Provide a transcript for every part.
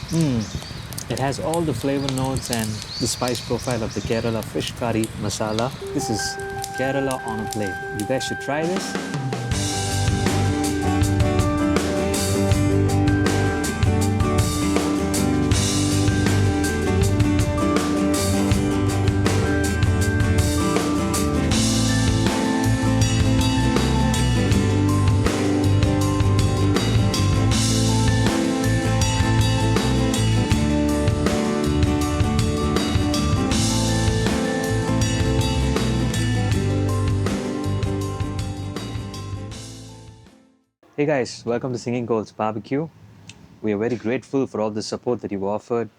It has all the flavor notes and the spice profile of the Kerala fish curry masala. This is Kerala on a plate. You guys should try this. Hey guys, welcome to Singing Coals BBQ. We are very grateful for all the support that you've offered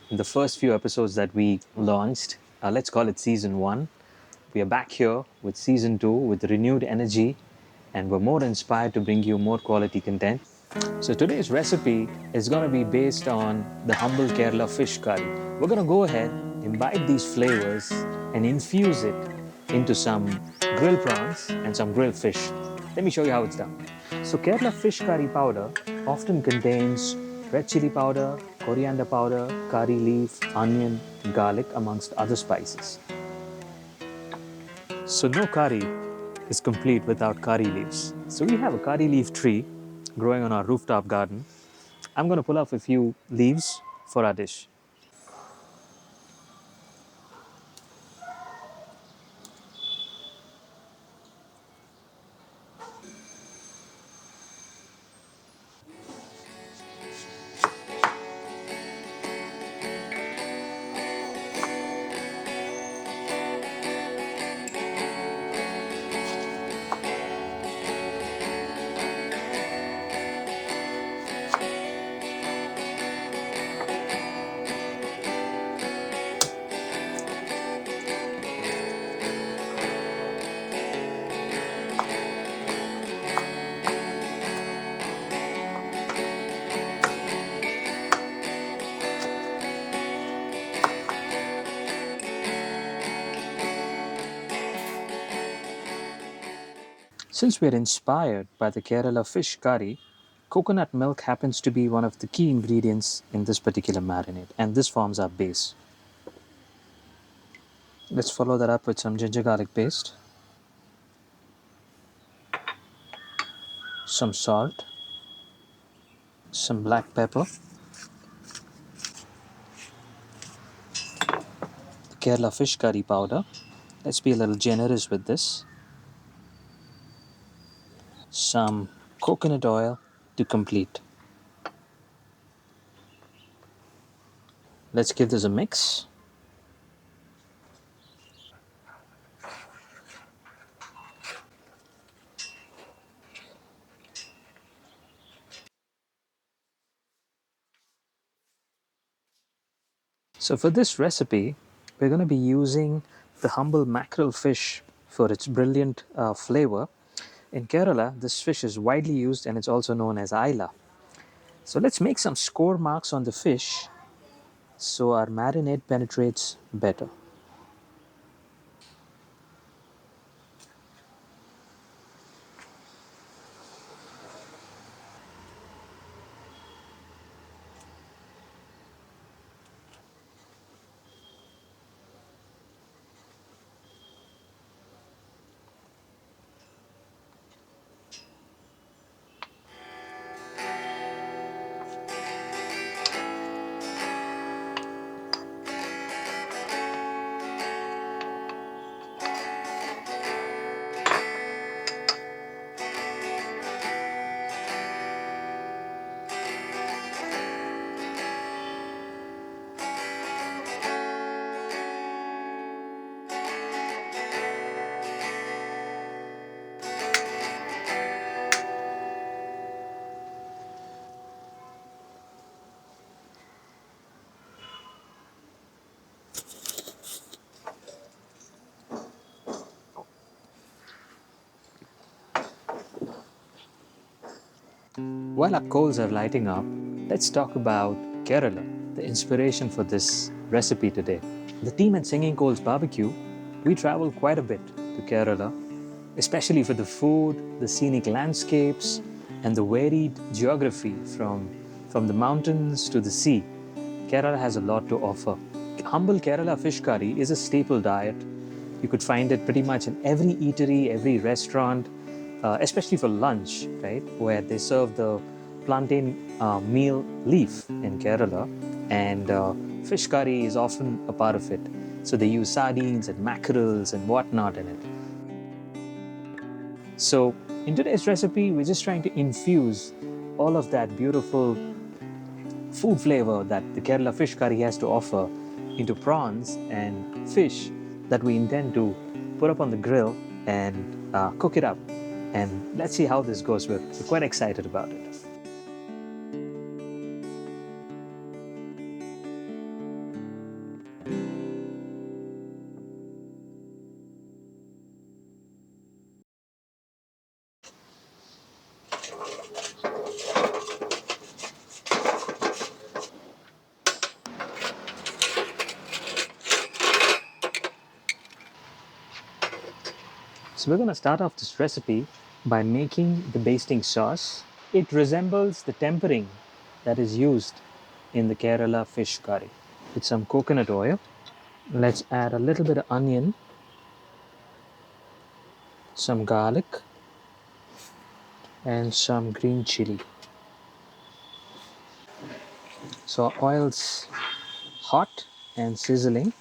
in the first few episodes that we launched. Let's call it season one. We are back here with season two with renewed energy, and we're more inspired to bring you more quality content. So today's recipe is going to be based on the humble Kerala fish curry. We're going to go ahead, imbibe these flavors, and infuse it into some grilled prawns and some grilled fish. Let me show you how it's done. So Kerala fish curry powder often contains red chili powder, coriander powder, curry leaf, onion, garlic, amongst other spices. So no curry is complete without curry leaves. So we have a curry leaf tree growing on our rooftop garden. I'm going to pull off a few leaves for our dish. Since we're inspired by the Kerala fish curry, coconut milk happens to be one of the key ingredients in this particular marinade, and this forms our base. Let's follow that up with some ginger garlic paste, some salt, some black pepper, the Kerala fish curry powder. Let's be a little generous with this. Some coconut oil to complete. Let's give this a mix. So for this recipe, we're going to be using the humble mackerel fish for its brilliant flavor. In Kerala, this fish is widely used and it's also known as Aila. So let's make some score marks on the fish so our marinade penetrates better. While our coals are lighting up, let's talk about Kerala, the inspiration for this recipe today. The team at Singing Coals BBQ, we travel quite a bit to Kerala, especially for the food, the scenic landscapes, and the varied geography from From the mountains to the sea, Kerala has a lot to offer. Humble Kerala fish curry is a staple diet. You could find it pretty much in every eatery, every restaurant, especially for lunch, right? Where they serve the plantain meal leaf in Kerala, and fish curry is often a part of it. So they use sardines and mackerels and whatnot in it. So, in today's recipe, we're just trying to infuse all of that beautiful food flavor that the Kerala fish curry has to offer into prawns and fish that we intend to put up on the grill and cook it up. And let's see how this goes. We're quite excited about it. So, we're going to start off this recipe by making the basting sauce. It resembles the tempering that is used in the Kerala fish curry with some coconut oil. Let's add a little bit of onion, some garlic, and some green chilli. So oil's hot and sizzling.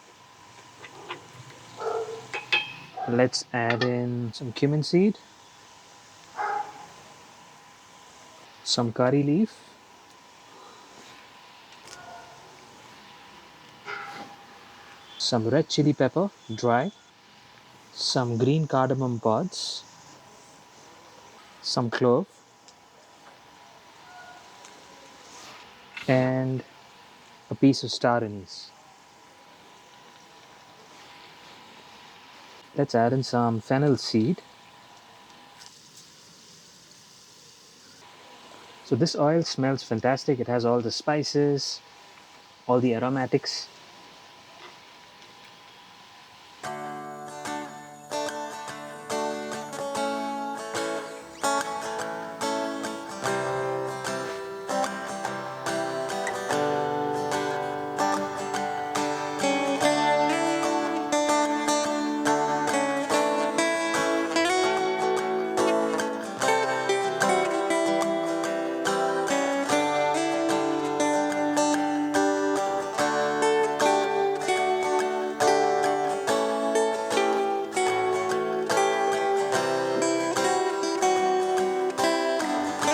Let's add in some cumin seed, some curry leaf, some red chili pepper, dry, some green cardamom pods, some clove, and a piece of star anise. Let's add in some fennel seed. So this oil smells fantastic. It has all the spices, all the aromatics.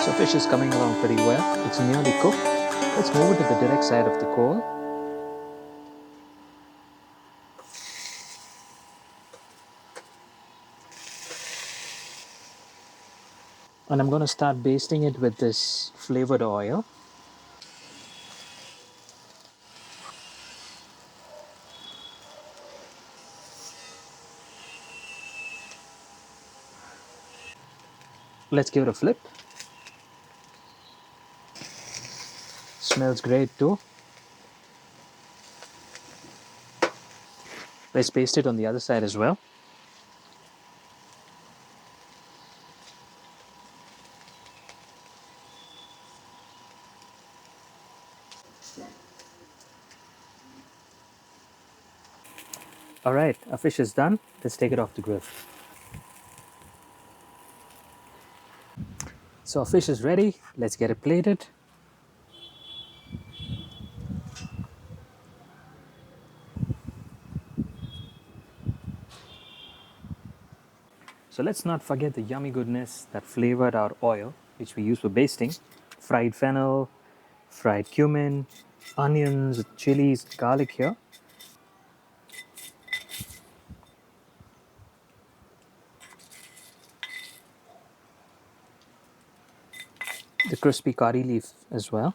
So fish is coming along pretty well. It's nearly cooked. Let's move it to the direct side of the coal. And I'm going to start basting it with this flavored oil. Let's give it a flip. Smells great too. Let's baste it on the other side as well. All right, our fish is done. Let's take it off the grill. So our fish is ready. Let's get it plated. So let's not forget the yummy goodness that flavored our oil, which we use for basting. Fried fennel, fried cumin, onions, chilies, garlic here. The crispy curry leaf as well.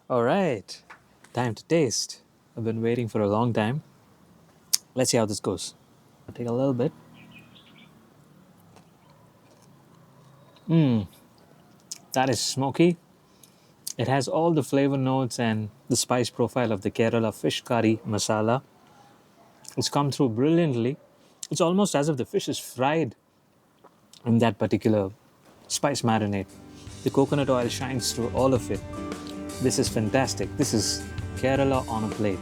All right, time to taste. I've been waiting for a long time. Let's see how this goes. I'll take a little bit. That is smoky. It has all the flavor notes and the spice profile of the Kerala fish curry masala. It's come through brilliantly. It's almost as if the fish is fried in that particular spice marinade. The coconut oil shines through all of it. This is fantastic. This is Kerala on a plate.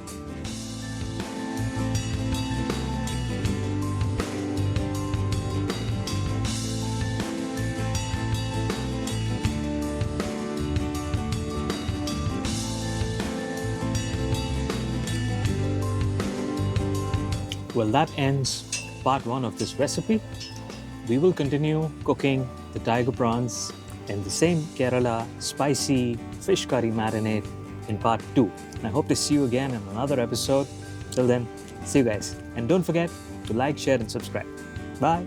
Well, that ends part 1 of this recipe. We will continue cooking the tiger prawns in the same Kerala spicy fish curry marinade in part 2. And I hope to see you again in another episode. Till then, see you guys. And don't forget to like, share, and subscribe. Bye.